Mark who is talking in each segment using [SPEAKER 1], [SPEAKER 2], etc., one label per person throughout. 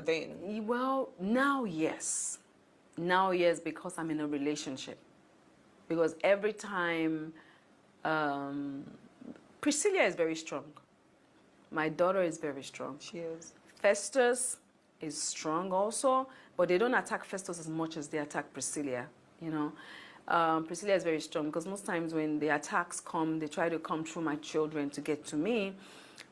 [SPEAKER 1] vein?
[SPEAKER 2] Well, now yes. Now yes, because I'm in a relationship. Because every time, Priscillia is very strong. My daughter is very strong.
[SPEAKER 1] She is.
[SPEAKER 2] Festus is strong also, but they don't attack Festus as much as they attack Priscillia, you know. Priscillia is very strong because most times when the attacks come, they try to come through my children to get to me.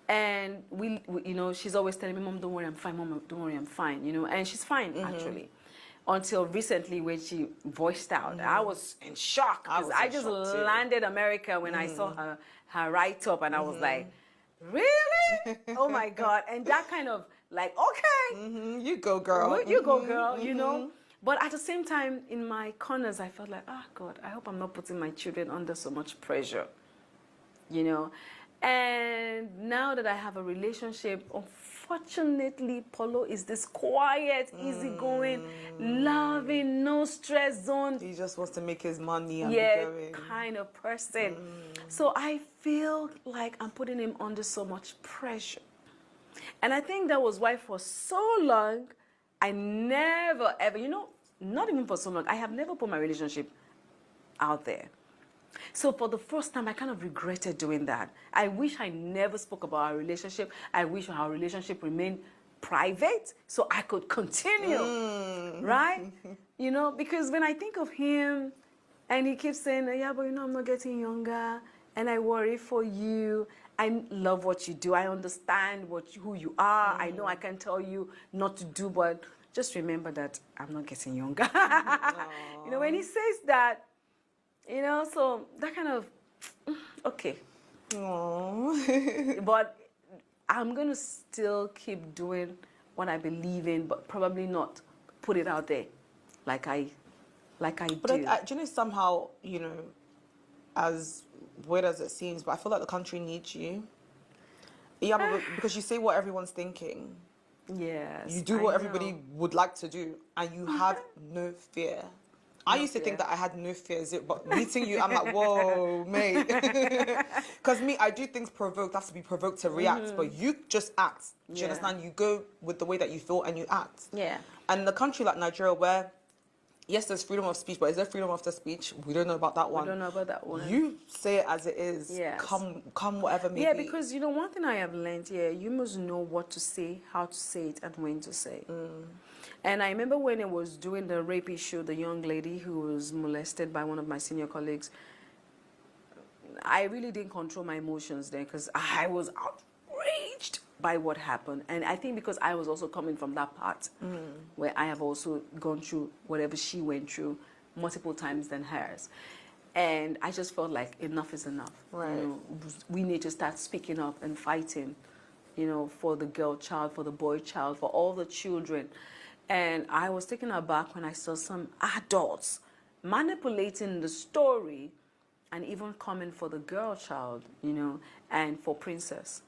[SPEAKER 2] And we you know, she's always telling me, Mom, don't worry, I'm fine. Mom, don't worry, I'm fine, you know. And she's fine, actually. Until recently when she voiced out. I was in shock because I just landed America when I saw her write-up, and I was like, really? Oh my God. And that kind of like, okay.
[SPEAKER 1] You go, girl.
[SPEAKER 2] You go, girl, you know. But at the same time, in my corners, I felt like, oh God, I hope I'm not putting my children under so much pressure, you know. And now that I have a relationship, unfortunately, Paulo is this quiet, easygoing, loving, no stress zone.
[SPEAKER 1] He just wants to make his money and
[SPEAKER 2] yeah,
[SPEAKER 1] be going.
[SPEAKER 2] kind of person. So I feel like I'm putting him under so much pressure. And I think that was why for so long, I never, ever, you know, not even for so long, I have never put my relationship out there. So for the first time, I kind of regretted doing that. I wish I never spoke about our relationship. I wish our relationship remained private so I could continue, right? You know, because when I think of him and he keeps saying, yeah, but you know, I'm not getting younger and I worry for you. I love what you do. I understand who you are. I know I can tell you not to do, but just remember that I'm not getting younger. You know, when he says that, you know, so that kind of, okay. But I'm going to still keep doing what I believe in, but probably not put it out there like I do.
[SPEAKER 1] But do you know, somehow, you know, as weird as it seems, but I feel like the country needs you. Yeah, because you say what everyone's thinking.
[SPEAKER 2] Yes.
[SPEAKER 1] You do what everybody would like to do, and you have no fear. I used to think that I had no fears, but meeting you, I'm like, whoa, mate. Because me, I do things provoked, I have to be provoked to react, but you just act. Do you understand? You go with the way that you feel and you act.
[SPEAKER 2] Yeah.
[SPEAKER 1] And in a country like Nigeria where, yes, there's freedom of speech, but is there freedom of the speech? We don't know about that one.
[SPEAKER 2] We don't know about that one.
[SPEAKER 1] You say it as it is.
[SPEAKER 2] Yes.
[SPEAKER 1] Come whatever may be.
[SPEAKER 2] Yeah, because, you know, one thing I have learned, you must know what to say, how to say it, and when to say it. And I remember when I was doing the rape issue, the young lady who was molested by one of my senior colleagues, I really didn't control my emotions then because I was outraged by what happened. And I think because I was also coming from that part where I have also gone through whatever she went through multiple times than hers. And I just felt like enough is enough.
[SPEAKER 1] Right.
[SPEAKER 2] You know, we need to start speaking up and fighting, you know, for the girl child, for the boy child, for all the children. And I was taken aback when I saw some adults manipulating the story and even coming for the girl child, you know, and for Princess.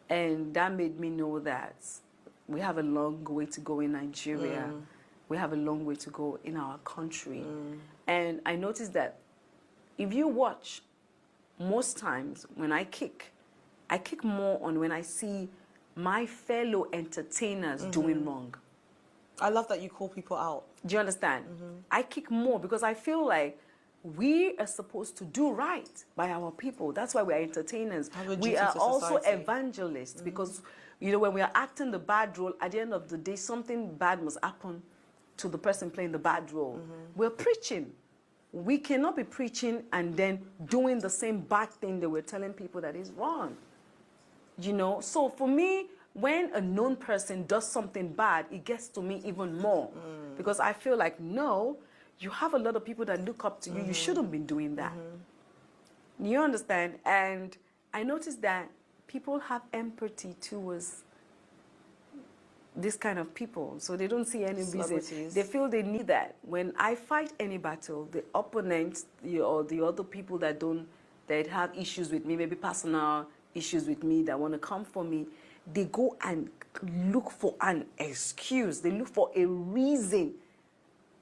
[SPEAKER 2] And that made me know that we have a long way to go in Nigeria. We have a long way to go in our country. And I noticed that if you watch, most times when I kick more on when I see my fellow entertainers doing wrong.
[SPEAKER 1] I love that you call people out.
[SPEAKER 2] Do you understand? I kick more because I feel like we are supposed to do right by our people. That's why we are entertainers. We are also evangelists because, you know, when we are acting the bad role, at the end of the day, something bad must happen to the person playing the bad role. We're preaching. We cannot be preaching and then doing the same bad thing that we're telling people that is wrong. You know, so for me, when a known person does something bad, it gets to me even more because I feel like, no, you have a lot of people that look up to you. You shouldn't be doing that. You understand? And I noticed that people have empathy towards this kind of people. So they don't see any reason. They feel they need that. When I fight any battle, the opponents or the other people that have issues with me, maybe personal issues with me that want to come for me, they go and look for an excuse. They look for a reason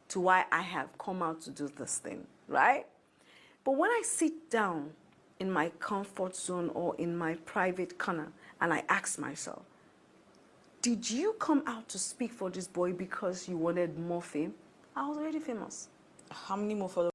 [SPEAKER 2] to why I have come out to do this thing, right? But when I sit down in my comfort zone or in my private corner and I ask myself, did you come out to speak for this boy because you wanted more fame? I was already famous.
[SPEAKER 1] How many more followers?